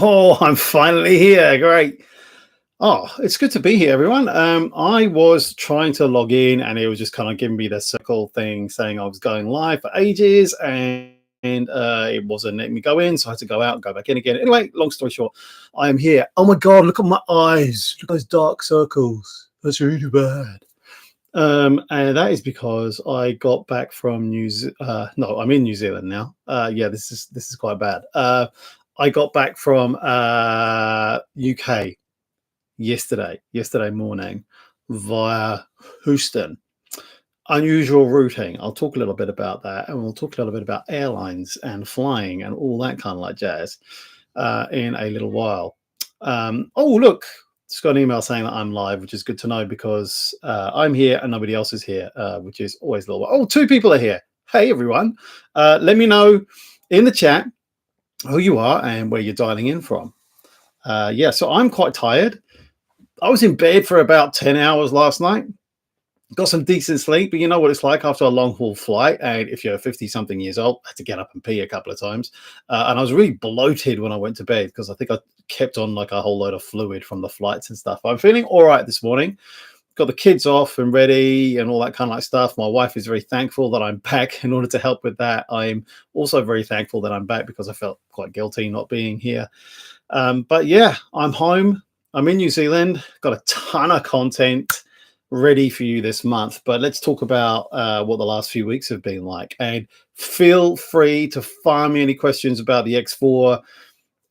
Oh, I'm finally here. Great. Oh, it's good to be here, everyone. I was trying to log in and it was just kind of giving me the circle thing saying I was going live for ages and it wasn't letting me go in. So I had to go out and go back in again. Anyway, long story short, I am here. Oh my God, look at my eyes. Look at those dark circles. That's really bad. And that is because I got back from no, I'm in New Zealand now. Yeah, this is quite bad. I got back from UK yesterday morning via Houston. Unusual routing. I'll talk a little bit about that, and we'll talk a little bit about airlines and flying and all that kind of like jazz in a little while. Oh, look, just got an email saying that I'm live, which is good to know because I'm here and nobody else is here, which is always a little. Oh, two people are here. Hey, everyone. Let me know in the chat who you are and where you're dialing in from. Yeah, so I'm quite tired. I was in bed for about 10 hours last night. Got some decent sleep, but you know what it's like after a long haul flight. And if you're 50 something years old, I had to get up and pee a couple of times. And I was really bloated when I went to bed because I think I kept on like a whole load of fluid from the flights and stuff. I'm feeling all right this morning. Got the kids off and ready and all that kind of like stuff. My wife is very thankful that I'm back in order to help with that. I'm also very thankful that I'm back because I felt quite guilty not being here. But yeah, I'm home. I'm in New Zealand. Got a ton of content ready for you this month. But let's talk about what the last few weeks have been like. And feel free to fire me any questions about the X4,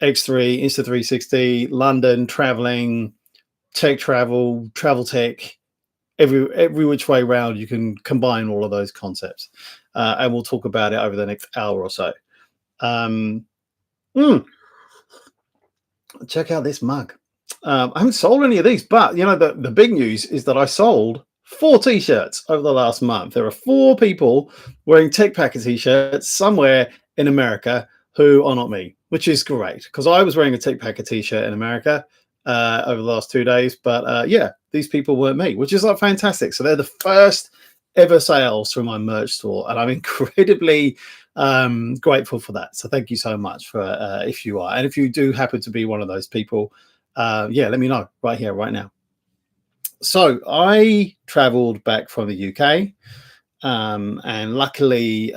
X3, Insta360, London, traveling, tech travel, travel tech. Every which way round, you can combine all of those concepts, and we'll talk about it over the next hour or so. Check out this mug. I haven't sold any of these, but you know the big news is that I sold 4 t-shirts over the last month. There are 4 people wearing Tech Packer t-shirts somewhere in America who are not me, which is great because I was wearing a Tech Packer t-shirt in America over the last 2 days, but yeah, these people weren't me, which is like fantastic. So they're the first ever sales through my merch store, and I'm incredibly grateful for that. So thank you so much for if you are, and if you do happen to be one of those people, yeah, let me know right here, right now. So I traveled back from the UK, and luckily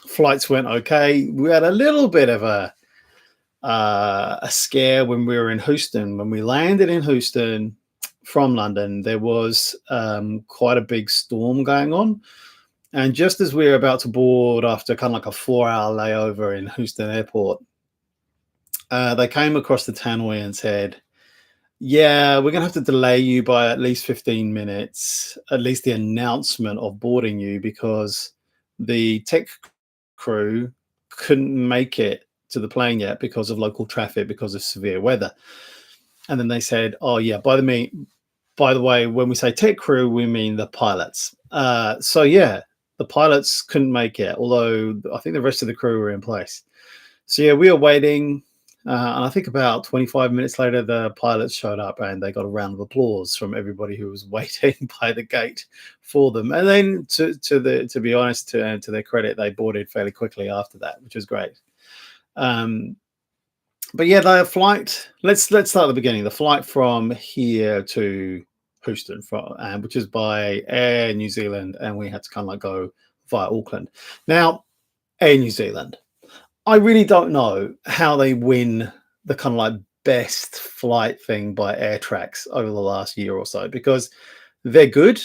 flights went okay. We had a little bit of a scare when we were in Houston. When we landed in Houston from London, there was quite a big storm going on. And just as we were about to board after kind of like a 4-hour layover in Houston airport, they came across the tannoy and said, yeah, we're going to have to delay you by at least 15 minutes, at least the announcement of boarding you, because the tech crew couldn't make it to the plane yet because of local traffic, because of severe weather. And then they said, oh, yeah, by the way, when we say tech crew, we mean the pilots. So, yeah, the pilots couldn't make it, although I think the rest of the crew were in place. So, yeah, we were waiting. And I think about 25 minutes later, the pilots showed up and they got a round of applause from everybody who was waiting by the gate for them. And then, to be honest, to their credit, they boarded fairly quickly after that, which was great. But yeah, the flight. Let's start at the beginning. The flight from here to Houston, which is by Air New Zealand, and we had to kind of like go via Auckland. Now, Air New Zealand, I really don't know how they win the kind of like best flight thing by air tracks over the last year or so, because they're good,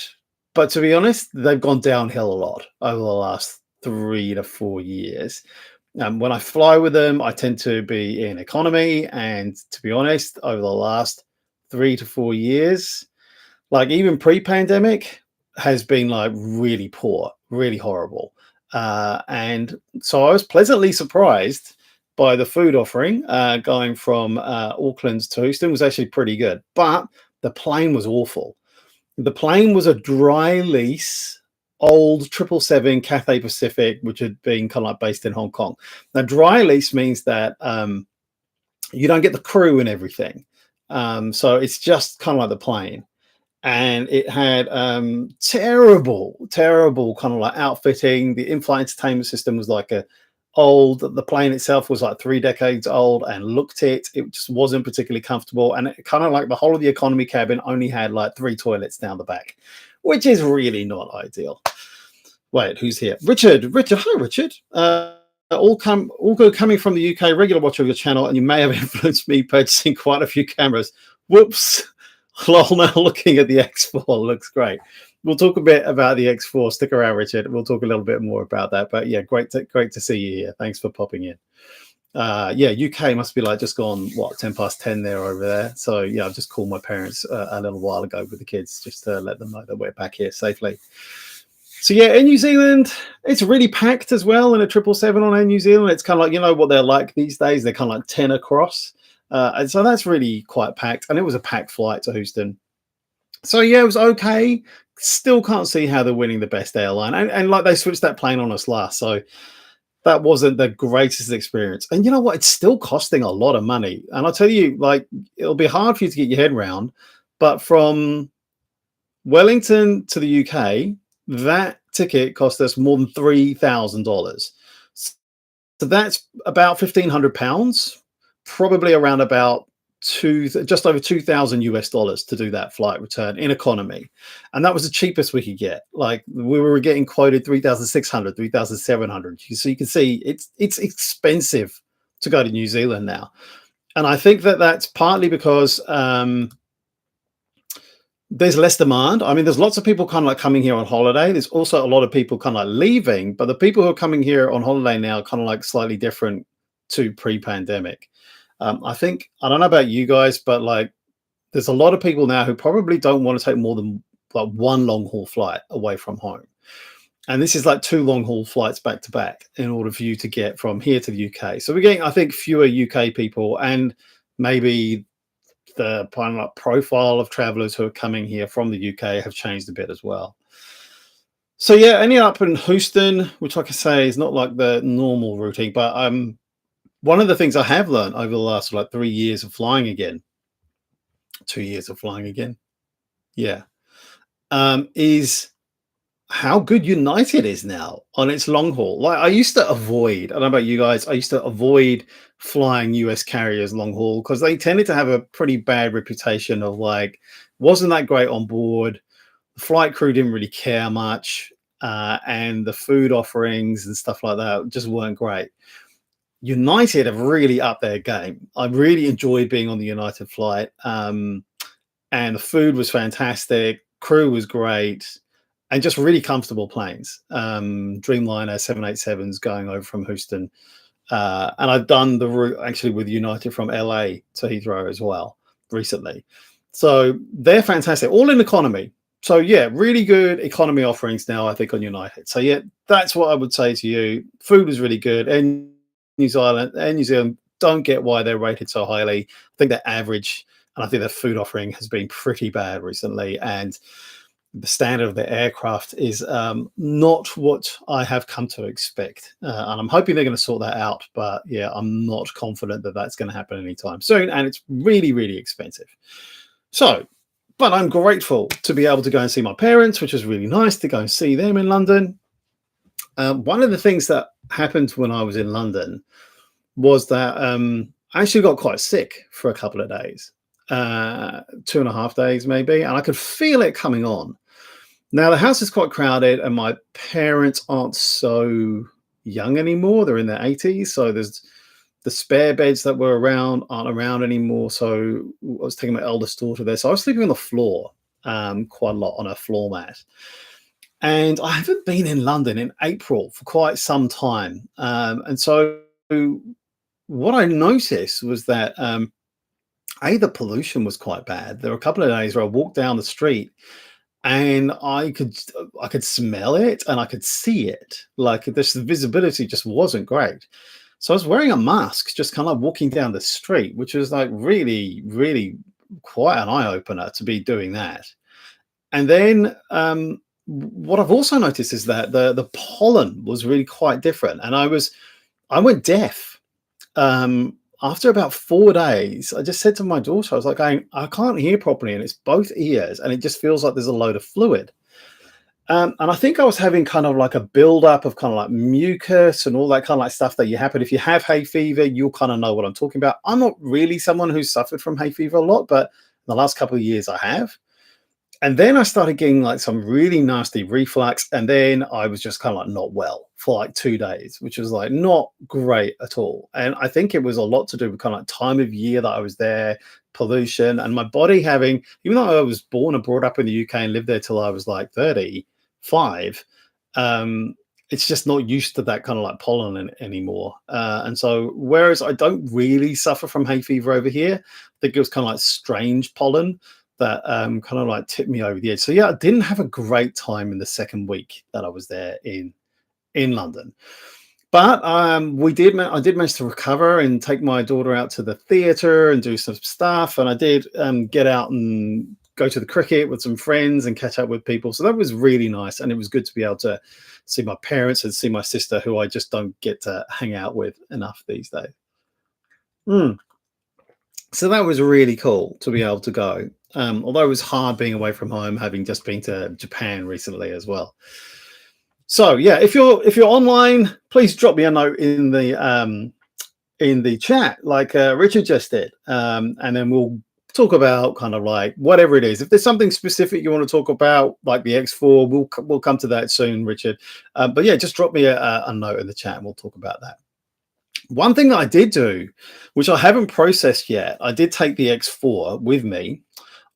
but to be honest, they've gone downhill a lot over the last 3 to 4 years. When I fly with them, I tend to be in economy, and to be honest, over the last 3 to 4 years, like even pre-pandemic, has been like really poor, really horrible. And so I was pleasantly surprised by the food offering going from Auckland to Houston. Was actually pretty good, but the plane was awful. The plane was a dry lease, old 777 Cathay Pacific, which had been kind of like based in Hong Kong. Now, dry lease means that you don't get the crew and everything. So it's just kind of like the plane. And it had terrible kind of like outfitting. The in-flight entertainment system was like a old. The plane itself was like 3 decades old and looked it. It just wasn't particularly comfortable. And it kind of like the whole of the economy cabin only had like 3 toilets down the back, which is really not ideal. Wait, who's here? Richard. Hi, Richard. All good coming from the UK, regular watcher of your channel, and you may have influenced me purchasing quite a few cameras. Whoops. Lol, now looking at the X4 looks great. We'll talk a bit about the X4. Stick around, Richard. We'll talk a little bit more about that. But yeah, great to see you here. Thanks for popping in. Yeah, UK must be like just gone, what, 10 past 10 there over there. So yeah, I've just called my parents a little while ago with the kids just to let them know that we're back here safely. So yeah, in New Zealand, it's really packed as well in a 777 on Air New Zealand. It's kind of like, you know what they're like these days? They're kind of like 10 across. And so that's really quite packed. And it was a packed flight to Houston. So yeah, it was okay. Still can't see how they're winning the best airline. And like they switched that plane on us last. So that wasn't the greatest experience. And you know what? It's still costing a lot of money. And I'll tell you, like, it'll be hard for you to get your head around. But from Wellington to the UK, that ticket cost us more than $3,000. So that's about £1,500, probably around about just over 2,000 US dollars to do that flight return in economy. And that was the cheapest we could get. Like we were getting quoted 3,600, 3,700. So you can see it's expensive to go to New Zealand now. And I think that that's partly because there's less demand. I mean, there's lots of people kind of like coming here on holiday. There's also a lot of people kind of like leaving, but the people who are coming here on holiday now are kind of like slightly different to pre-pandemic. I think, I don't know about you guys, but like there's a lot of people now who probably don't want to take more than like one long haul flight away from home. And this is like 2 long haul flights back to back in order for you to get from here to the UK. So we're getting, I think, fewer UK people, and maybe the kind of profile of travelers who are coming here from the UK have changed a bit as well. So yeah, ending up in Houston, which like I say is not like the normal routine, but one of the things I have learned over the last like 3 years of flying again, 2 years of flying again, yeah, is how good United is now on its long haul. Like I used to avoid, I don't know about you guys, I used to avoid flying US carriers long haul because they tended to have a pretty bad reputation of like, wasn't that great on board. The flight crew didn't really care much. And the food offerings and stuff like that just weren't great. United have really upped their game. I really enjoyed being on the United flight. And the food was fantastic. Crew was great. And just really comfortable planes. Dreamliner 787s going over from Houston. And I've done the route actually with United from LA to Heathrow as well recently. So they're fantastic, all in economy. So yeah, really good economy offerings now, I think, on United. So yeah, that's what I would say to you. Food is really good. And New Zealand don't get why they're rated so highly. I think they're average. And I think their food offering has been pretty bad recently. And the standard of the aircraft is not what I have come to expect. And I'm hoping they're going to sort that out. But yeah, I'm not confident that that's going to happen anytime soon. And it's really, really expensive. So, but I'm grateful to be able to go and see my parents, which is really nice to go and see them in London. One of the things that happened when I was in London was that I actually got quite sick for a couple of days. 2.5 days maybe, and I could feel it coming on. Now the house is quite crowded and my parents aren't so young anymore. They're in their 80s, so there's the spare beds that were around aren't around anymore. So I was taking my eldest daughter there, so I was sleeping on the floor quite a lot on a floor mat. And I haven't been in London in April for quite some time, and so what I noticed was that the pollution was quite bad. There were a couple of days where I walked down the street and I could smell it and I could see it. Like this, the visibility just wasn't great. So I was wearing a mask, just kind of walking down the street, which was like really, really quite an eye opener to be doing that. And then what I've also noticed is that the pollen was really quite different. And I went deaf. After about 4 days, I just said to my daughter, I was like, I can't hear properly, and it's both ears, and it just feels like there's a load of fluid. And I think I was having kind of like a build-up of kind of like mucus and all that kind of like stuff that you happen. If you have hay fever, you'll kind of know what I'm talking about. I'm not really someone who's suffered from hay fever a lot, but in the last couple of years I have. And then I started getting like some really nasty reflux, and then I was just kind of like not well for like 2 days, which was like not great at all. And I think it was a lot to do with kind of like time of year that I was there, pollution, and my body having, even though I was born and brought up in the UK and lived there till I was like 35, it's just not used to that kind of like pollen anymore. And so whereas I don't really suffer from hay fever over here, I think it was kind of like strange pollen that kind of like tipped me over the edge. So yeah, I didn't have a great time in the second week that I was there in London. But I did manage to recover and take my daughter out to the theatre and do some stuff. And I did get out and go to the cricket with some friends and catch up with people. So that was really nice. And it was good to be able to see my parents and see my sister, who I just don't get to hang out with enough these days. So that was really cool to be able to go. Although it was hard being away from home, having just been to Japan recently as well. So yeah, if you're online, please drop me a note in the chat, like Richard just did, and then we'll talk about kind of like whatever it is. If there's something specific you want to talk about, like the X4, we'll come to that soon, Richard. But yeah, just drop me a note in the chat, and we'll talk about that. One thing that I did do, which I haven't processed yet, I did take the X4 with me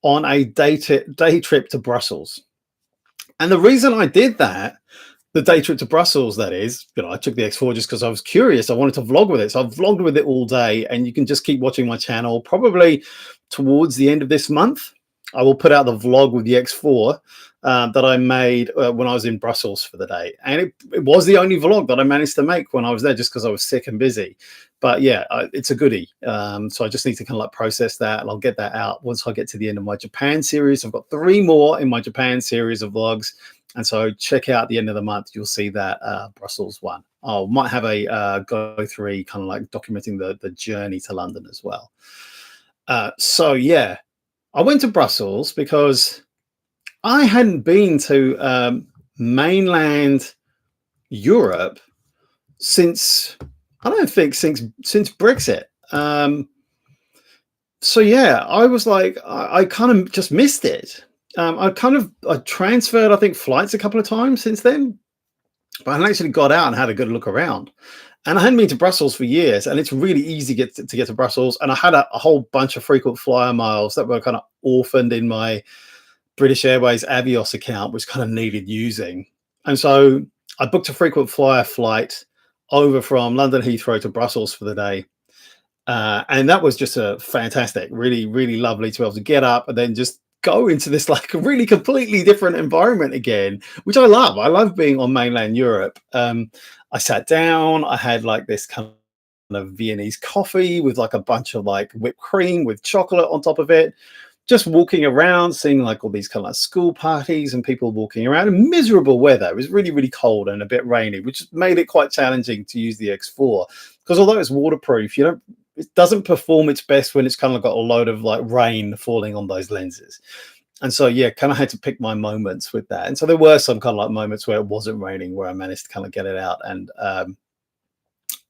on a day trip to Brussels. And the reason I did that, the day trip to Brussels, that is, I took the X4 just because I was curious. I wanted to vlog with it. So I've vlogged with it all day, and you can just keep watching my channel. Probably towards the end of this month, I will put out the vlog with the X4 that I made when I was in Brussels for the day. And it was the only vlog that I managed to make when I was there, just because I was sick and busy. But yeah, it's a goodie. So I just need to kind of like process that, and I'll get that out once I get to the end of my Japan series. I've got 3 more in my Japan series of vlogs. And so check out the end of the month, you'll see that Brussels one. I might have a go through kind of like documenting the journey to London as well. So yeah, I went to Brussels because I hadn't been to mainland Europe since Brexit. So yeah, I was like, I kind of just missed it. I transferred, I think, flights a couple of times since then, but I hadn't actually got out and had a good look around. And I hadn't been to Brussels for years, and it's really easy to get to Brussels. And I had a whole bunch of frequent flyer miles that were kind of orphaned in my British Airways Avios account, which kind of needed using. And so I booked a frequent flyer flight over from London Heathrow to Brussels for the day. And that was just a fantastic, really, really lovely to be able to get up and then just go into this like a really completely different environment again, which I love. I love being on mainland Europe. I sat down, I had like this kind of Viennese coffee with like a bunch of like whipped cream with chocolate on top of it, just walking around, seeing like all these kind of like school parties and people walking around in miserable weather. It was really, really cold and a bit rainy, which made it quite challenging to use the X4, because although it's waterproof, it doesn't perform its best when it's kind of got a load of like rain falling on those lenses. And so, yeah, kind of had to pick my moments with that. And so there were some kind of like moments where it wasn't raining, where I managed to kind of get it out and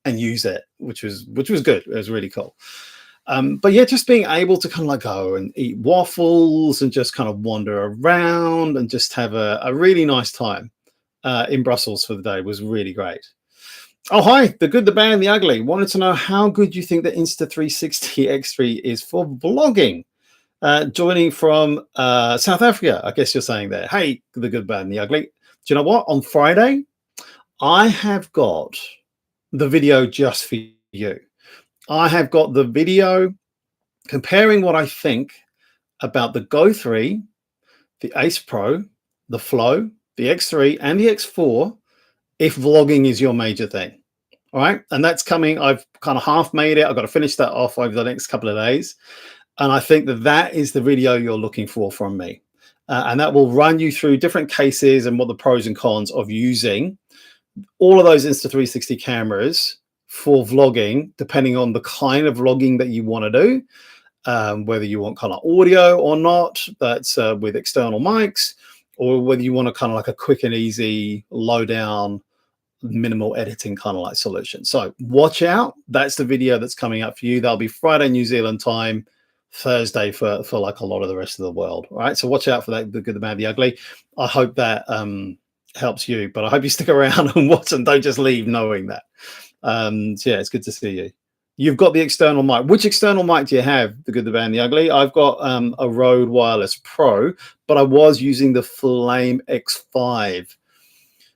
use it, which was good. It was really cool. But yeah, just being able to kind of like go and eat waffles and just kind of wander around and just have a really nice time in Brussels for the day was really great. Oh, hi, the good, the bad, and the ugly. Wanted to know how good you think the Insta360 X3 is for vlogging. Joining from South Africa, I guess you're saying there. Hey, the good, bad, and the ugly. Do you know what? On Friday, I have got the video just for you. I have got the video comparing what I think about the Go 3, the Ace Pro, the Flow, the X3, and the X4, if vlogging is your major thing. All right. And that's coming. I've kind of half made it. I've got to finish that off over the next couple of days. And I think that is the video you're looking for from me. And that will run you through different cases and what the pros and cons of using all of those Insta360 cameras for vlogging, depending on the kind of vlogging that you want to do, whether you want kind of audio or not, that's with external mics, or whether you want to kind of like a quick and easy, low down, minimal editing kind of like solution. So watch out. That's the video that's coming up for you. That'll be Friday New Zealand time, Thursday for like a lot of the rest of the world. All right, so watch out for that, the good, the bad, the ugly. I hope that helps you, but I hope you stick around and watch and don't just leave knowing that. So yeah, it's good to see you. You've got the external mic. Which external mic do you have? The good, the bad, and the ugly. I've got a Rode Wireless Pro, but I was using the Flame X5,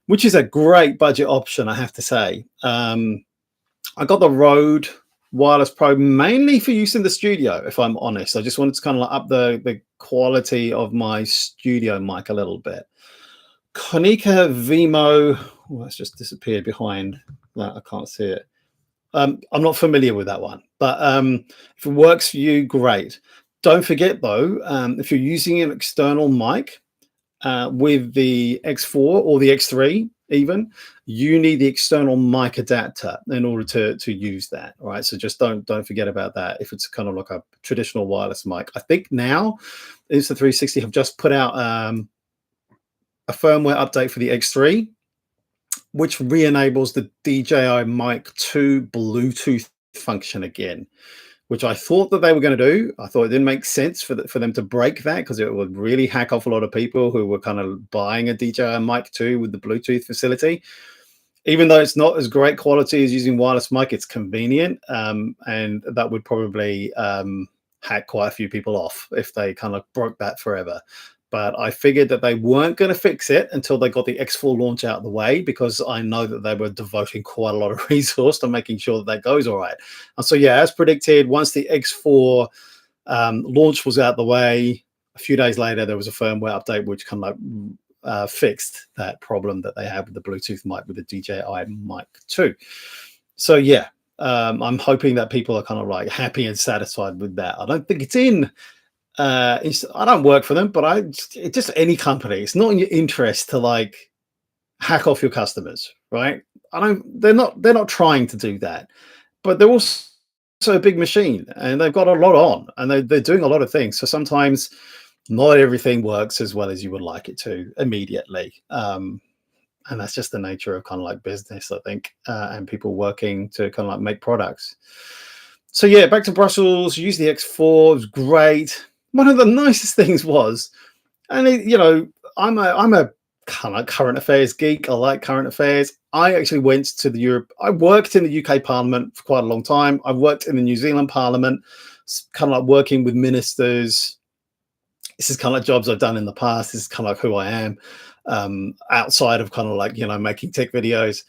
which is a great budget option, I have to say. I got the Rode Wireless Pro mainly for use in the studio, if I'm honest. I just wanted to kind of like up the quality of my studio mic a little bit. Konica Vimo, oh, that's just disappeared behind that. I can't see it. I'm not familiar with that one, but if it works for you, great. Don't forget though, if you're using an external mic with the X4 or the X3 even, you need the external mic adapter in order to use that. All right, so just don't forget about that if it's kind of like a traditional wireless mic. I think now Insta360 have just put out a firmware update for the X3, which re-enables the DJI Mic 2 Bluetooth function again, which I thought that they were going to do. I thought it didn't make sense for them to break that, because it would really hack off a lot of people who were kind of buying a DJI Mic 2 with the Bluetooth facility. Even though it's not as great quality as using wireless mic, it's convenient, and that would probably hack quite a few people off if they kind of broke that forever. But I figured that they weren't going to fix it until they got the X4 launch out of the way, because I know that they were devoting quite a lot of resource to making sure that goes all right. And so, yeah, as predicted, once the X4 launch was out of the way, a few days later, there was a firmware update which kind of like fixed that problem that they had with the Bluetooth mic with the DJI Mic 2. So, yeah, I'm hoping that people are kind of like happy and satisfied with that. I don't think it's in. I don't work for them, but it's just any company. It's not in your interest to like hack off your customers, right? They're not trying to do that, but they're also a big machine and they've got a lot on, and they're doing a lot of things. So sometimes not everything works as well as you would like it to immediately. And that's just the nature of kind of like business, I think, and people working to kind of like make products. So yeah, back to Brussels, use the X4, it was great. One of the nicest things was, and you know, I'm a kind of current affairs geek. I like current affairs. I actually went to I worked in the UK Parliament for quite a long time. I've worked in the New Zealand Parliament, kind of like working with ministers. This is kind of like jobs I've done in the past. This is kind of like who I am, outside of kind of like, you know, making tech videos.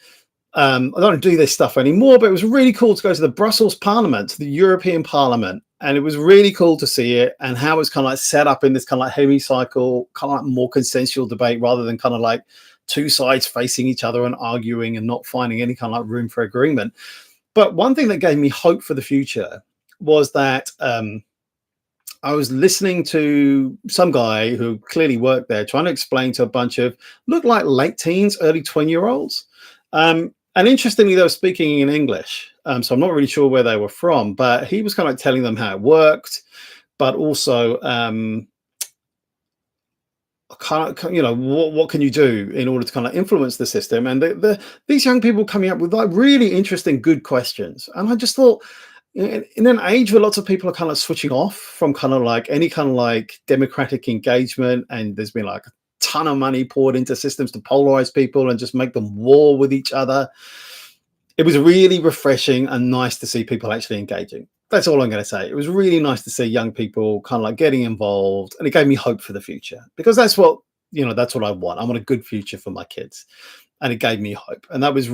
I don't do this stuff anymore, but it was really cool to go to the Brussels Parliament, to the European Parliament. And it was really cool to see it, and how it's kind of like set up in this kind of like hemicycle, kind of like more consensual debate, rather than kind of like two sides facing each other and arguing and not finding any kind of like room for agreement. But one thing that gave me hope for the future was that I was listening to some guy who clearly worked there trying to explain to a bunch of looked like late teens, early 20-year-olds. And interestingly, they were speaking in English. So I'm not really sure where they were from, but he was kind of like telling them how it worked, but also, you know, what can you do in order to kind of influence the system? And these young people coming up with like really interesting, good questions. And I just thought, in an age where lots of people are kind of switching off from kind of like any kind of like democratic engagement, and there's been like ton of money poured into systems to polarize people and just make them war with each other, it was really refreshing and nice to see people actually engaging. That's all I'm going to say. It was really nice to see young people kind of like getting involved, and it gave me hope for the future, because that's what, you know, that's what I want. I want a good future for my kids, and it gave me hope. And it was a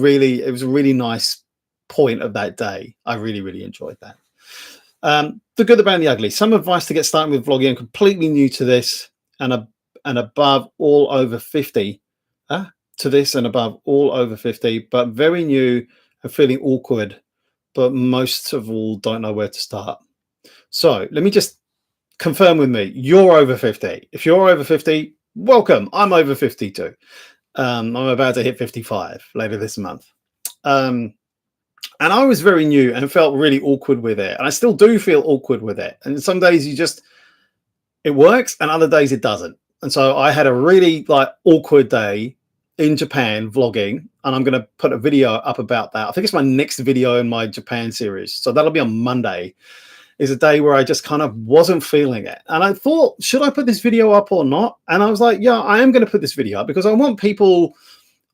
really nice point of that day. I really, really enjoyed that. The good, the bad, and the ugly. Some advice to get started with vlogging. I'm completely new to this, and above all over 50 to this, and above all over 50, but very new and feeling awkward, but most of all don't know where to start. So let me just confirm with me, you're over 50. If you're over 50, welcome. I'm over 52. I'm about to hit 55 later this month. And I was very new and felt really awkward with it. And I still do feel awkward with it. And some days it works, and other days it doesn't. And so I had a really like awkward day in Japan vlogging, and I'm going to put a video up about that. I think it's my next video in my Japan series. So that'll be on Monday, is a day where I just kind of wasn't feeling it. And I thought, should I put this video up or not? And I was like, yeah, I am going to put this video up because I want people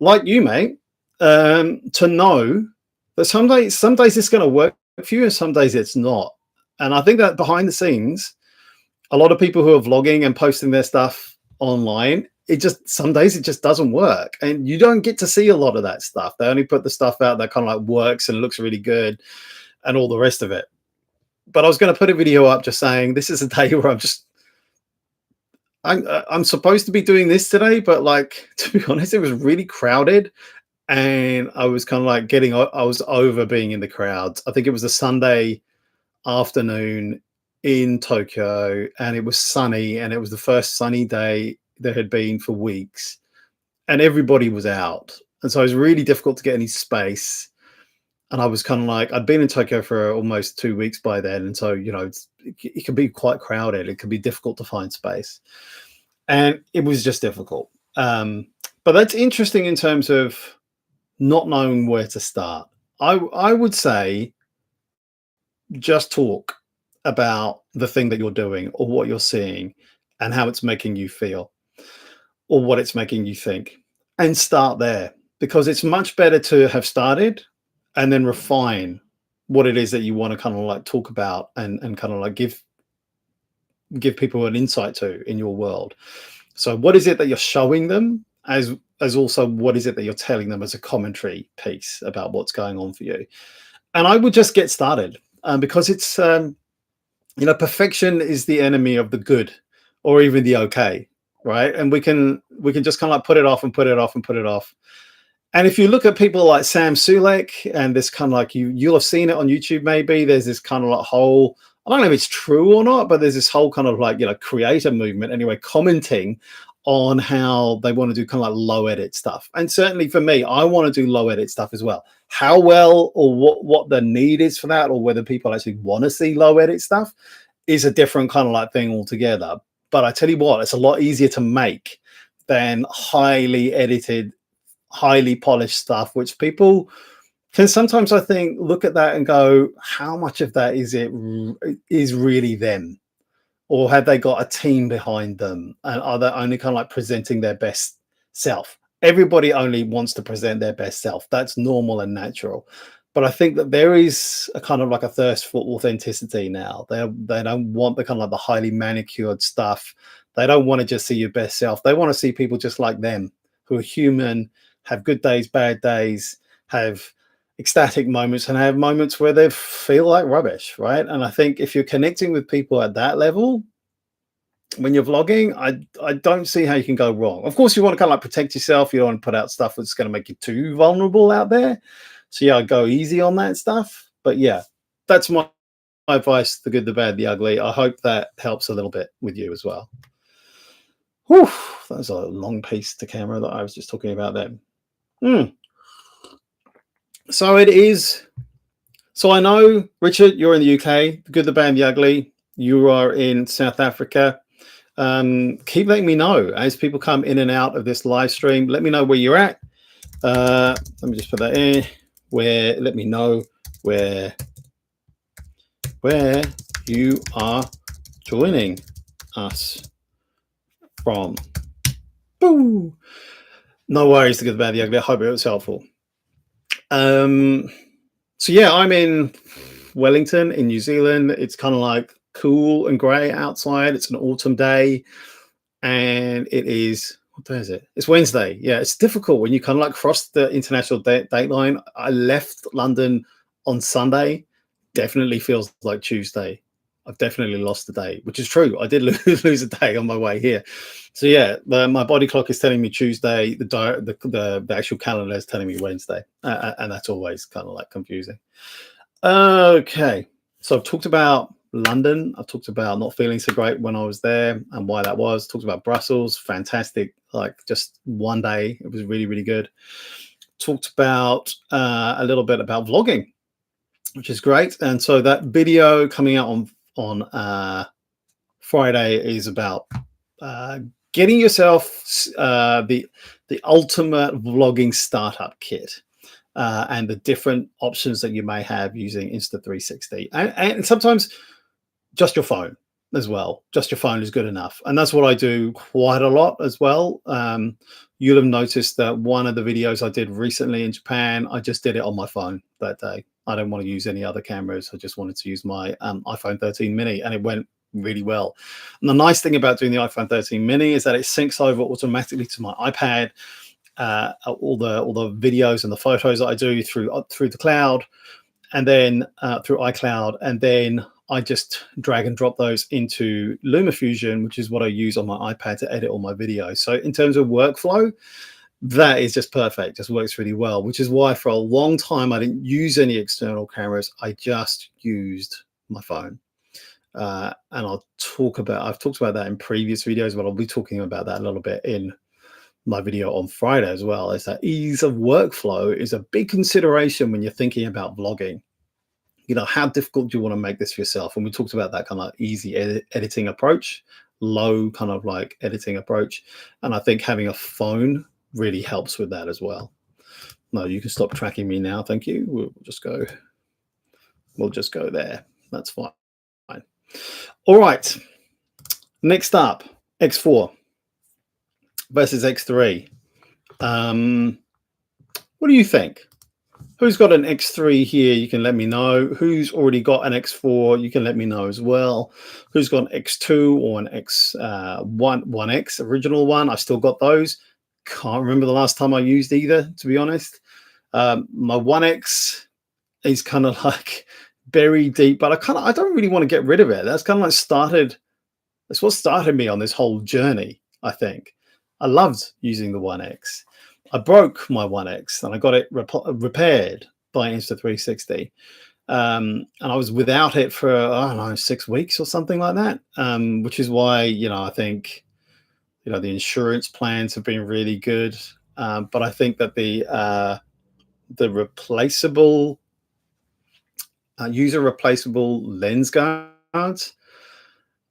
like you, mate, to know that some days it's going to work for you and some days it's not. And I think that behind the scenes, a lot of people who are vlogging and posting their stuff online, some days it just doesn't work, and you don't get to see a lot of that stuff. They only put the stuff out that kind of like works and looks really good and all the rest of it. But I was going to put a video up just saying this is a day where I'm supposed to be doing this today, but like, to be honest, it was really crowded, and I was kind of like I was over being in the crowds. I think it was a Sunday afternoon in Tokyo, and it was sunny, and it was the first sunny day there had been for weeks, and everybody was out, and so it was really difficult to get any space. And I was kind of like, I'd been in Tokyo for almost 2 weeks by then, and so it can be quite crowded. It can be difficult to find space, and it was just difficult. But that's interesting in terms of not knowing where to start. I would say just talk about the thing that you're doing or what you're seeing and how it's making you feel or what it's making you think, and start there, because it's much better to have started and then refine what it is that you want to kind of like talk about and kind of like give people an insight to in your world. So what is it that you're showing them, as also what is it that you're telling them as a commentary piece about what's going on for you? And I would just get started, because it's perfection is the enemy of the good, or even the okay, right? And we can just kind of like put it off and put it off and put it off. And if you look at people like Sam Sulek, and this kind of like, you'll have seen it on YouTube maybe, there's this kind of like whole, I don't know if it's true or not, but there's this whole kind of like, creator movement anyway, commenting on how they want to do kind of like low edit stuff. And certainly for me, I want to do low edit stuff as well. How well, or what the need is for that, or whether people actually want to see low edit stuff, is a different kind of like thing altogether. But I tell you what, it's a lot easier to make than highly edited, highly polished stuff, which people can sometimes, I think, look at that and go, how much of that is really them? Or have they got a team behind them? And are they only kind of like presenting their best self? Everybody only wants to present their best self. That's normal and natural. But I think that there is a kind of like a thirst for authenticity now. They don't want the kind of like the highly manicured stuff. They don't want to just see your best self. They want to see people just like them, who are human, have good days, bad days, have ecstatic moments, and have moments where they feel like rubbish, right? And I think if you're connecting with people at that level when you're vlogging, I don't see how you can go wrong. Of course, you want to kind of like protect yourself. You don't want to put out stuff that's going to make you too vulnerable out there. So yeah, go easy on that stuff. But yeah, that's my advice: the good, the bad, the ugly. I hope that helps a little bit with you as well. Whew, that was a long piece to camera that I was just talking about then. So it is. So I know, Richard, you're in the UK. The good, the bad, the ugly. You are in South Africa. Keep letting me know as people come in and out of this live stream. Let me know where you're at. Let me just put that in. Let me know where you are joining us from. Boo! No worries, the good, the bad, the ugly. I hope it was helpful. So yeah, I'm in Wellington in New Zealand. It's kind of like cool and grey outside. It's an autumn day, and it is, what day is it? It's Wednesday. Yeah, it's difficult when you kind of like cross the international date line. I left London on Sunday. Definitely feels like Tuesday. I've definitely lost a day, which is true. I did lose a day on my way here. So yeah, my body clock is telling me Tuesday. The actual calendar is telling me Wednesday, and that's always kind of like confusing. Okay, so I've talked about London. I've talked about not feeling so great when I was there and why that was. Talked about Brussels, fantastic. Like just one day, it was really, really good. Talked about a little bit about vlogging, which is great. And so that video coming out on Friday is about getting yourself the ultimate vlogging startup kit. And the different options that you may have using Insta360, and sometimes just your phone as well. Just your phone is good enough, and that's what I do quite a lot as well. You'll have noticed that one of the videos I did recently in Japan, I just did it on my phone that day. I don't want to use any other cameras. I just wanted to use my iPhone 13 mini, and it went really well. And the nice thing about doing the iPhone 13 mini is that it syncs over automatically to my iPad. All the videos and the photos that I do through the cloud, and then through iCloud, and then I just drag and drop those into LumaFusion, which is what I use on my iPad to edit all my videos. So in terms of workflow, that is just perfect. Just works really well, which is why for a long time I didn't use any external cameras. I just used my phone. And I've talked about that in previous videos, but I'll be talking about that a little bit in my video on Friday as well. Is that ease of workflow is a big consideration when you're thinking about vlogging. You know, how difficult do you want to make this for yourself? And we talked about that kind of easy editing approach, low kind of like editing approach. And I think having a phone really helps with that as well. No, you can stop tracking me now. Thank you. We'll just go there. That's fine. All right. Next up, X4 versus X3. What do you think? Who's got an X3 here? You can let me know. Who's already got an X4? You can let me know as well. Who's got an X2 or an X1X, original one? I've still got those. Can't remember the last time I used either, to be honest. My 1X is kind of like buried deep, but I don't really want to get rid of it. That's kind of like that's what started me on this whole journey, I think. I loved using the 1X. I broke my 1X and I got it repaired by Insta360. And I was without it for, I don't know, 6 weeks or something like that, which is why, you know, I think, you know, the insurance plans have been really good. But I think that the replaceable, user replaceable lens guards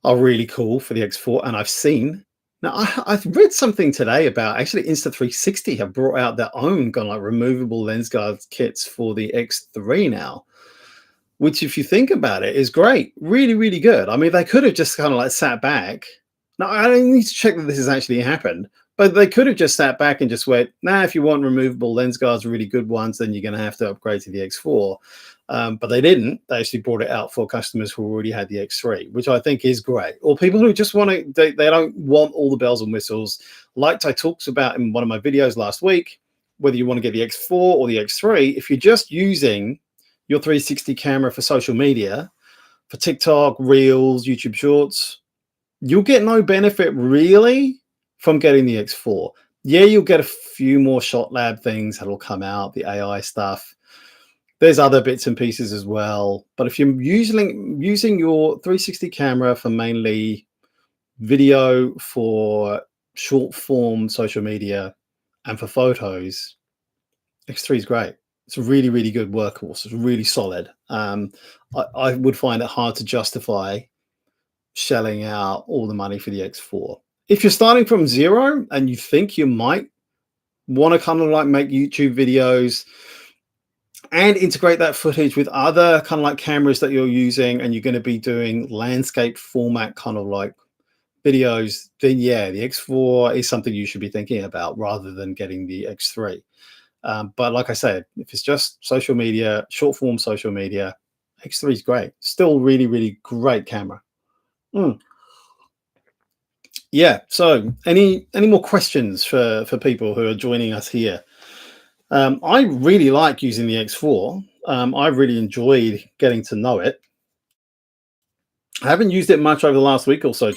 are really cool for the X4. And I've seen, now I've read something today about actually Insta360 have brought out their own kind of like removable lens guard kits for the X3 now, which if you think about it is great. Really, really good. I mean, they could have just kind of like sat back. Now I don't need to check that this has actually happened, but they could have just sat back and just went, nah, if you want removable lens guards, really good ones, then you're going to have to upgrade to the X4. But they didn't. They actually brought it out for customers who already had the X3, which I think is great. Or people who just want to, they don't want all the bells and whistles. Like I talked about in one of my videos last week, whether you want to get the X4 or the X3, if you're just using your 360 camera for social media, for TikTok, Reels, YouTube Shorts, you'll get no benefit really from getting the X4. Yeah, you'll get a few more shot lab things that'll come out, the AI stuff. There's other bits and pieces as well. But if you're using your 360 camera for mainly video, for short form social media, and for photos, X3 is great. It's a really, really good workhorse. It's really solid. I would find it hard to justify shelling out all the money for the X4. If you're starting from zero and you think you might want to kind of like make YouTube videos and integrate that footage with other kind of like cameras that you're using, and you're going to be doing landscape format kind of like videos, then yeah, the X4 is something you should be thinking about rather than getting the X3. But like I said, if it's just social media, short form social media, X3 is great. Still really, really great camera. Yeah. So any more questions for people who are joining us here? I really like using the X4. I really enjoyed getting to know it. I haven't used it much over the last week or so.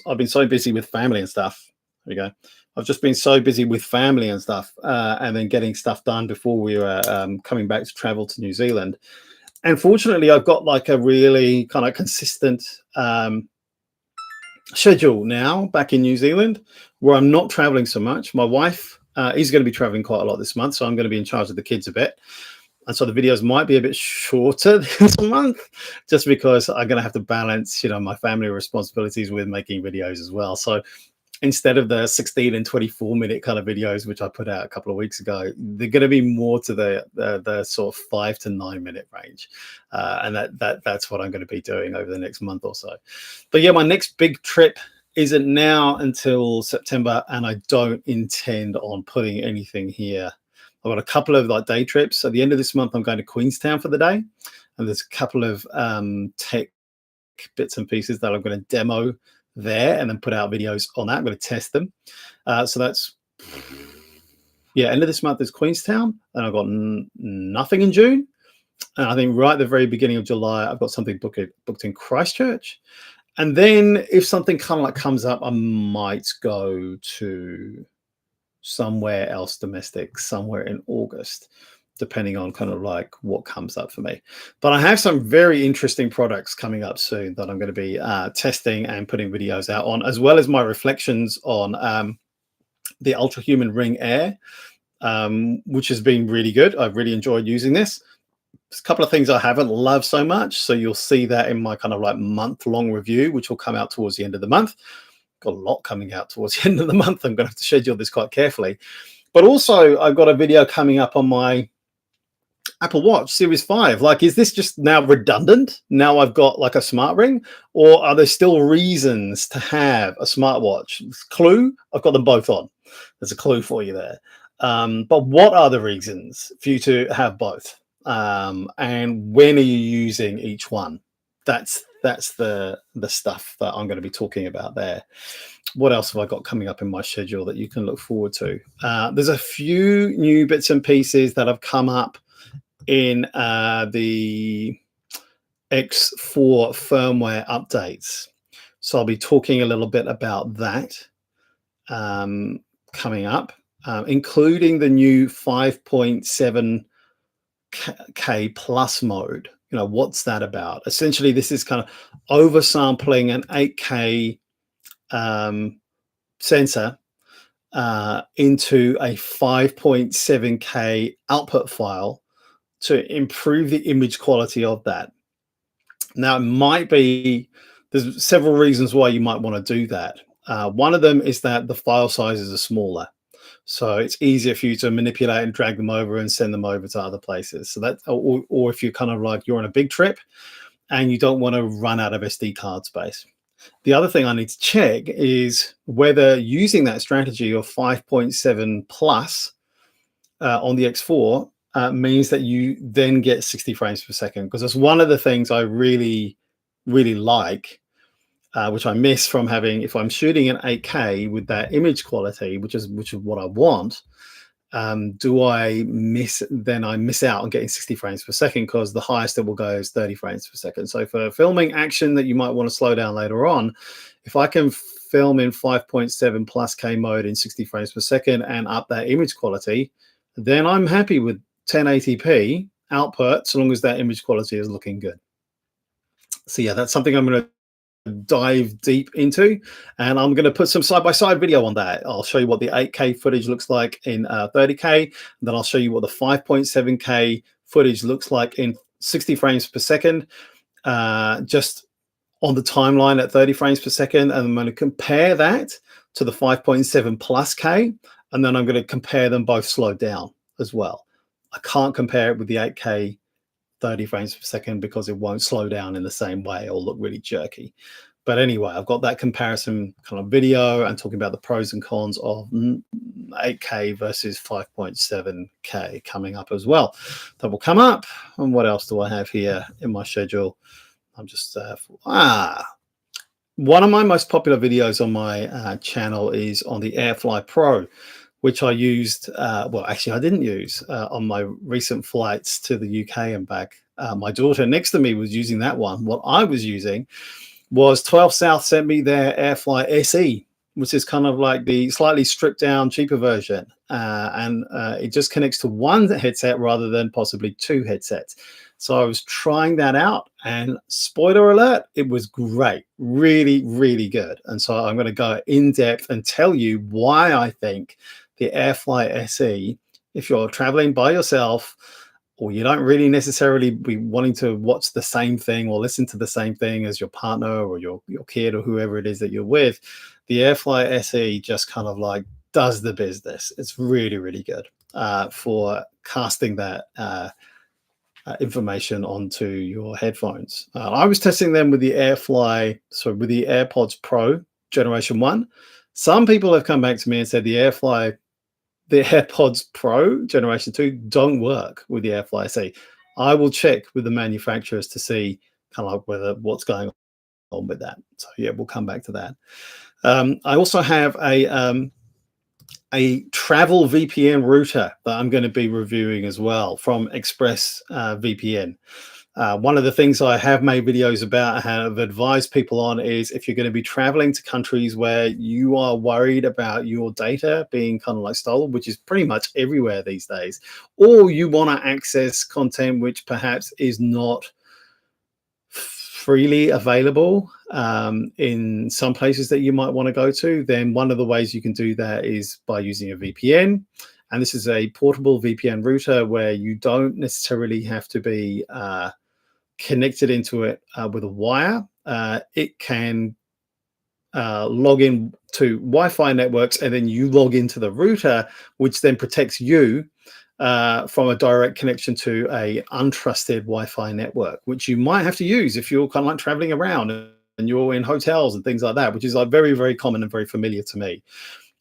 I've been so busy with family and stuff. There we go. I've just been so busy with family and stuff, and then getting stuff done before we were coming back to travel to New Zealand. And fortunately, I've got like a really kind of consistent schedule now back in New Zealand where I'm not traveling so much. My wife is going to be traveling quite a lot this month, so I'm going to be in charge of the kids a bit. And so the videos might be a bit shorter this month just because I'm going to have to balance, you know, my family responsibilities with making videos as well. So instead of the 16 and 24-minute kind of videos, which I put out a couple of weeks ago, they're going to be more to the sort of 5 to 9 minute range. And that's what I'm going to be doing over the next month or so. But yeah, my next big trip isn't now until September, and I don't intend on putting anything here. I've got a couple of like day trips. At the end of this month, I'm going to Queenstown for the day. And there's a couple of tech bits and pieces that I'm going to demo there and then put out videos on that. I'm going to test them. So that's, yeah, end of this month is Queenstown. And I've got nothing in June. And I think right at the very beginning of July, I've got something booked in Christchurch. And then if something kind of like comes up, I might go to somewhere else domestic, somewhere in August, depending on kind of like what comes up for me. But I have some very interesting products coming up soon that I'm going to be testing and putting videos out on, as well as my reflections on the Ultra Human Ring Air, which has been really good. I've really enjoyed using this. There's a couple of things I haven't loved so much, so you'll see that in my kind of like month-long review, which will come out towards the end of the month. Got a lot coming out towards the end of the month. I'm going to have to schedule this quite carefully. But also, I've got a video coming up on my Apple Watch Series 5. Like, is this just now redundant? Now I've got like a smart ring, or are there still reasons to have a smartwatch? Clue, I've got them both on. There's a clue for you there. But what are the reasons for you to have both? And when are you using each one? That's the stuff that I'm going to be talking about there. What else have I got coming up in my schedule that you can look forward to? There's a few new bits and pieces that have come up in the X4 firmware updates. So I'll be talking a little bit about that coming up, including the new 5.7K plus mode. You know, what's that about? Essentially, this is kind of oversampling an 8K sensor into a 5.7K output file to improve the image quality of that. Now, it might be, there's several reasons why you might want to do that. One of them is that the file sizes are smaller. So it's easier for you to manipulate and drag them over and send them over to other places. So that, or if you're kind of like, you're on a big trip and you don't want to run out of SD card space. The other thing I need to check is whether using that strategy of 5.7 plus on the X4 means that you then get 60 frames per second, because that's one of the things I really, really like, which I miss from having, if I'm shooting in 8K with that image quality, which is what I want, do I miss out on getting 60 frames per second, because the highest it will go is 30 frames per second. So for filming action that you might want to slow down later on, if I can film in 5.7 plus K mode in 60 frames per second and up that image quality, then I'm happy with 1080p output, so long as that image quality is looking good. So yeah, that's something I'm going to dive deep into, and I'm going to put some side-by-side video on that. I'll show you what the 8K footage looks like in 30K, and then I'll show you what the 5.7K footage looks like in 60 frames per second, just on the timeline at 30 frames per second. And I'm going to compare that to the 5.7 plus K, and then I'm going to compare them both slowed down as well. I can't compare it with the 8K 30 frames per second because it won't slow down in the same way or look really jerky. But anyway, I've got that comparison kind of video and talking about the pros and cons of 8K versus 5.7K coming up as well. That will come up. And what else do I have here in my schedule? I'm just one of my most popular videos on my channel is on the AirFly Pro, which I used, well, actually I didn't use on my recent flights to the UK and back. My daughter next to me was using that one. What I was using was 12 South sent me their AirFly SE, which is kind of like the slightly stripped down, cheaper version. And it just connects to one headset rather than possibly two headsets. So I was trying that out, and spoiler alert, it was great. Really, really good. And so I'm going to go in depth and tell you why I think the AirFly SE, if you're traveling by yourself or you don't really necessarily be wanting to watch the same thing or listen to the same thing as your partner or your kid or whoever it is that you're with, the AirFly SE just kind of like does the business. It's really, really good for casting that information onto your headphones. I was testing them with the with the AirPods Pro Generation 1. Some people have come back to me and said the AirPods Pro Generation 2 don't work with the AirFly SE. I will check with the manufacturers to see kind of like what's going on with that. So yeah, we'll come back to that. I also have a travel VPN router that I'm going to be reviewing as well from Express VPN. One of the things I have made videos about and have advised people on is if you're going to be traveling to countries where you are worried about your data being kind of like stolen, which is pretty much everywhere these days, or you want to access content which perhaps is not freely available in some places that you might want to go to, then one of the ways you can do that is by using a VPN. And this is a portable VPN router where you don't necessarily have to be connected into it with a wire. It can log in to Wi-Fi networks, and then you log into the router, which then protects you from a direct connection to a untrusted Wi-Fi network, which you might have to use if you're kind of like traveling around and you're in hotels and things like that, which is like very, very common and very familiar to me.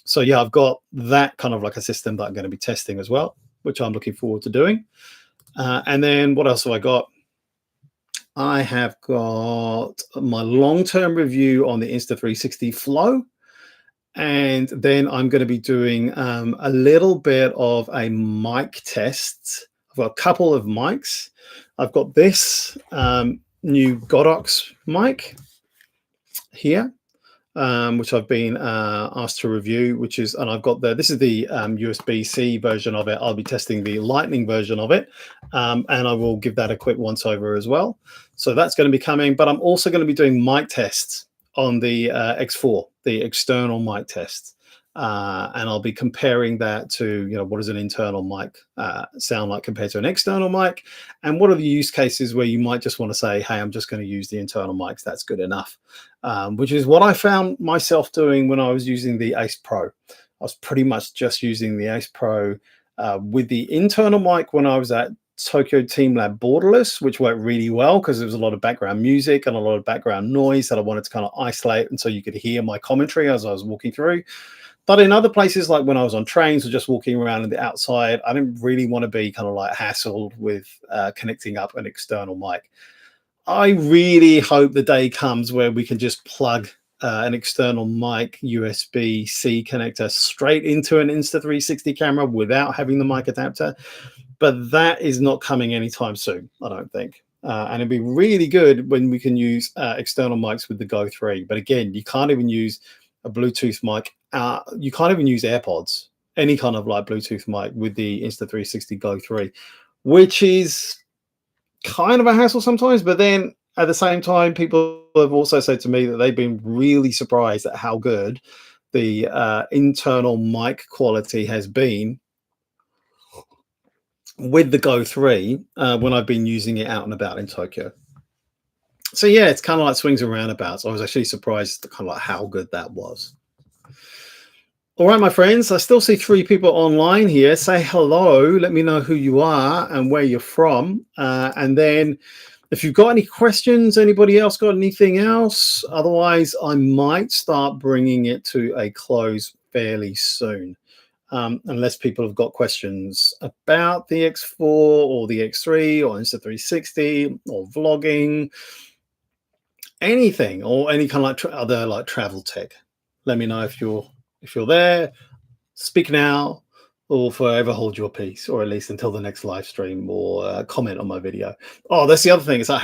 So yeah, I've got that kind of like a system that I'm going to be testing as well, which I'm looking forward to doing. And then what else have I got? I have got my long-term review on the Insta360 Flow. And then I'm going to be doing a little bit of a mic test. I've got a couple of mics. I've got this new Godox mic here, which I've been asked to review, and I've got this is the USB-C version of it. I'll be testing the Lightning version of it, and I will give that a quick once over as well. So that's going to be coming, but I'm also going to be doing mic tests on the X4, the external mic test. And I'll be comparing that to, what does an internal mic sound like compared to an external mic? And what are the use cases where you might just want to say, hey, I'm just going to use the internal mics. That's good enough, which is what I found myself doing when I was using the Ace Pro. I was pretty much just using the Ace Pro with the internal mic when I was at Tokyo Team Lab Borderless, which worked really well because there was a lot of background music and a lot of background noise that I wanted to kind of isolate, and so you could hear my commentary as I was walking through. But in other places, like when I was on trains or just walking around in the outside, I didn't really want to be kind of like hassled with connecting up an external mic. I really hope the day comes where we can just plug an external mic USB-C connector straight into an Insta360 camera without having the mic adapter. But that is not coming anytime soon, I don't think. And it'd be really good when we can use external mics with the Go 3. But again, you can't even use a Bluetooth mic. You can't even use AirPods, any kind of like Bluetooth mic with the Insta360 Go 3, which is kind of a hassle sometimes. But then at the same time, people have also said to me that they've been really surprised at how good the internal mic quality has been with the Go 3 when I've been using it out and about in Tokyo. So yeah, it's kind of like swings and roundabouts. I was actually surprised at kind of like how good that was. All right, my friends, I still see 3 people online here. Say hello. Let me know who you are and where you're from. And then if you've got any questions, anybody else got anything else? Otherwise, I might start bringing it to a close fairly soon. Unless people have got questions about the X4 or the X3 or Insta360 or vlogging, anything, or any kind of like other like travel tech. Let me know if you're there. Speak now or forever hold your peace, or at least until the next live stream, or comment on my video. Oh, that's the other thing, is I've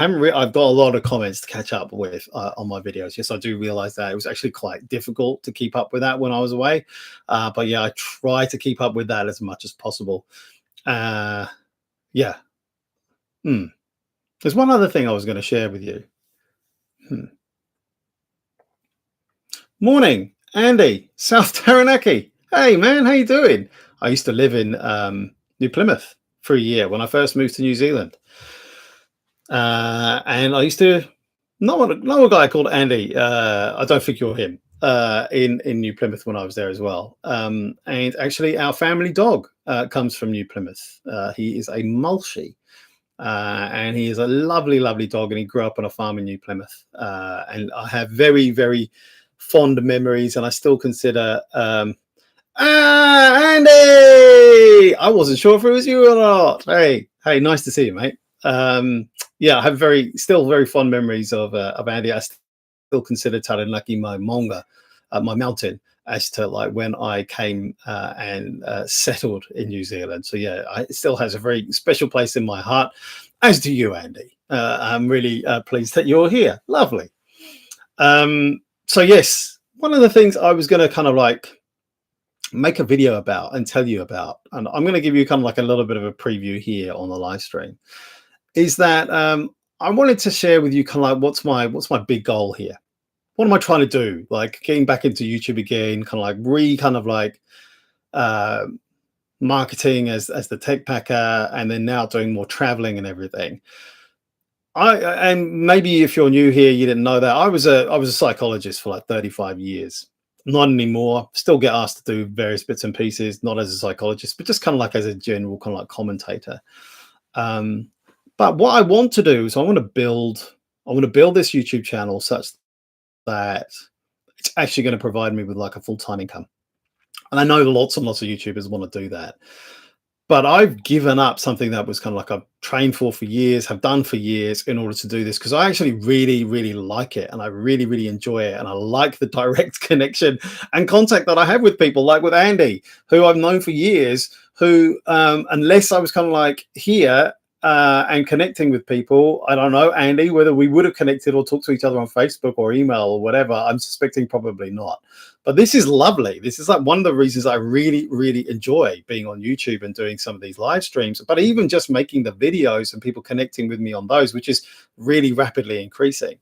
got a lot of comments to catch up with on my videos. Yes, I do realize that it was actually quite difficult to keep up with that when I was away, but yeah, I try to keep up with that as much as possible. Yeah. There's one other thing I was going to share with you. Morning, Andy, South Taranaki. Hey man, how you doing? I used to live in New Plymouth for a year when I first moved to New Zealand. And I used to know a guy called Andy. I don't think you're him. In New Plymouth when I was there as well. And actually, our family dog comes from New Plymouth. He is a Mulshie. And he is a lovely, lovely dog, and he grew up on a farm in New Plymouth. And I have very, very fond memories, and I still consider Andy! I wasn't sure if it was you or not. Hey, nice to see you, mate. Yeah, I have still very fond memories of Andy. I still consider Taranaki my maunga, my mountain, as to like when I came and settled in New Zealand. So yeah, it still has a very special place in my heart, as do you, Andy. I'm really pleased that you're here. Lovely. So yes, one of the things I was going to kind of like make a video about and tell you about, and I'm going to give you kind of like a little bit of a preview here on the live stream, is that I wanted to share with you kind of like what's my big goal here. What am I trying to do? Like getting back into YouTube again, kind of like marketing as the tech packer, and then now doing more traveling and everything. And maybe if you're new here, you didn't know that I was a psychologist for like 35 years. Not anymore. Still get asked to do various bits and pieces, not as a psychologist, but just kind of like as a general kind of like commentator. But what I want to do is I want to build this YouTube channel such that it's actually going to provide me with like a full-time income. And I know lots and lots of YouTubers want to do that. But I've given up something that was kind of like I've trained for years, have done for years in order to do this, because I actually really, really like it, and I really, really enjoy it. And I like the direct connection and contact that I have with people, like with Andy, who I've known for years, who, unless I was kind of like here and connecting with people, I don't know, Andy, whether we would have connected or talked to each other on Facebook or email or whatever. I'm suspecting probably not. But this is lovely. This is like one of the reasons I really, really enjoy being on YouTube and doing some of these live streams, but even just making the videos and people connecting with me on those, which is really rapidly increasing.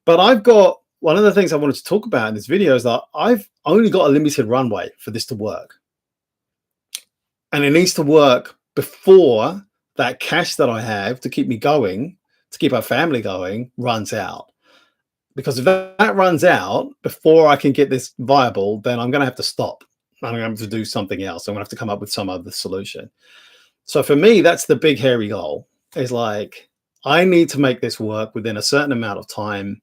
But I've got one of the things I wanted to talk about in this video is that I've only got a limited runway for this to work. And it needs to work before that cash that I have to keep me going, to keep our family going, runs out. Because if that runs out before I can get this viable, then I'm going to have to stop. I'm going to have to do something else. I'm going to have to come up with some other solution. So for me, that's the big hairy goal, is like, I need to make this work within a certain amount of time.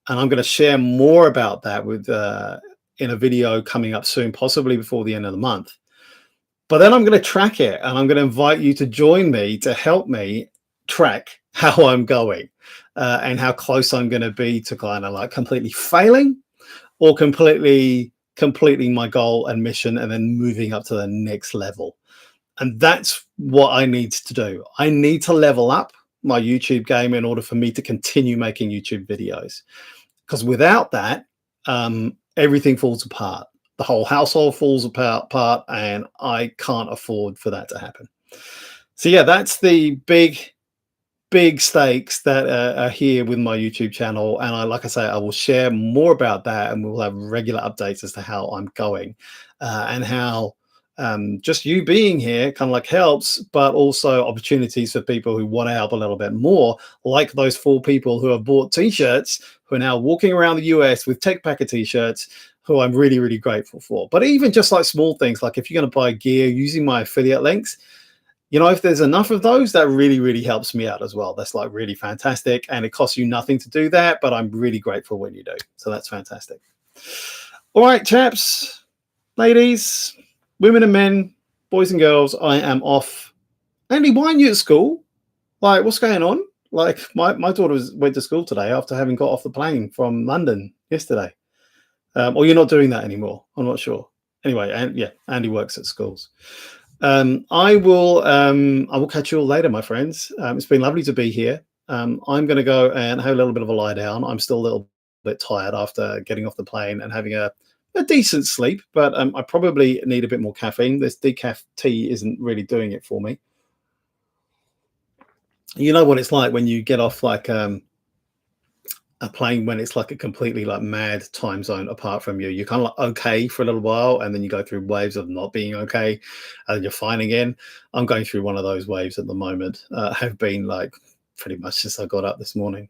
And I'm going to share more about that with in a video coming up soon, possibly before the end of the month. But then I'm going to track it, and I'm going to invite you to join me to help me track how I'm going and how close I'm going to be to kind of like completely failing or completely completing my goal and mission and then moving up to the next level. And that's what I need to do. I need to level up my YouTube game in order for me to continue making YouTube videos. Because without that, everything falls apart. The whole household falls apart, and I can't afford for that to happen. So yeah, that's the big stakes that are here with my YouTube channel. And like I say, I will share more about that, and we'll have regular updates as to how I'm going and how just you being here kind of like helps, but also opportunities for people who want to help a little bit more, like those 4 people who have bought t-shirts, who are now walking around the US with Tech Packer t-shirts, who I'm really, really grateful for. But even just like small things, like if you're going to buy gear using my affiliate links, you know, if there's enough of those, that really, really helps me out as well. That's like really fantastic. And it costs you nothing to do that, but I'm really grateful when you do. So that's fantastic. All right, chaps, ladies, women and men, boys and girls, I am off. Andy, why aren't you at school? Like, what's going on? Like, my daughter went to school today after having got off the plane from London yesterday. Or you're not doing that anymore. I'm not sure. Anyway, and yeah, Andy works at schools. I will catch you all later, my friends. It's been lovely to be here. I'm going to go and have a little bit of a lie down. I'm still a little bit tired after getting off the plane and having a decent sleep, but I probably need a bit more caffeine. This decaf tea isn't really doing it for me. You know what it's like when you get off like a plane when it's like a completely like mad time zone apart from you. You're kind of like okay for a little while, and then you go through waves of not being okay, and then you're fine again. I'm going through one of those waves at the moment. Have been like pretty much since I got up this morning.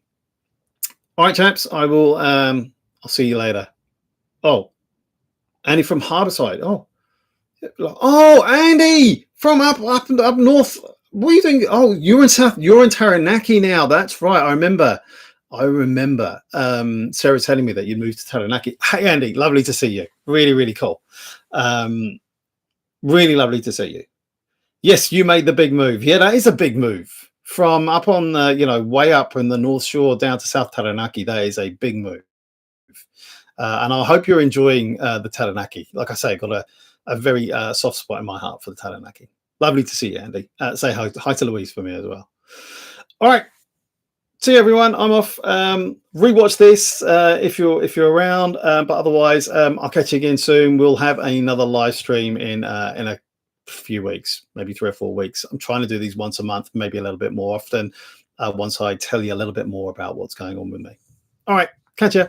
All right, chaps. I will. I'll see you later. Oh, Andy from Harborside. Oh, Andy from up north. What are you doing? Oh, you're in South. You're in Taranaki now. That's right. I remember. Sarah telling me that you moved to Taranaki. Hey, Andy, lovely to see you. Really, really cool. Really lovely to see you. Yes, you made the big move. Yeah, that is a big move. From up on the, way up in the North Shore down to South Taranaki, that is a big move. And I hope you're enjoying the Taranaki. Like I say, got a very soft spot in my heart for the Taranaki. Lovely to see you, Andy. Say hi to Louise for me as well. All right. See you, everyone. I'm off. Rewatch this if you're around, but otherwise, I'll catch you again soon. We'll have another live stream in a few weeks, maybe 3 or 4 weeks. I'm trying to do these once a month, maybe a little bit more often. Once I tell you a little bit more about what's going on with me. All right, catch ya.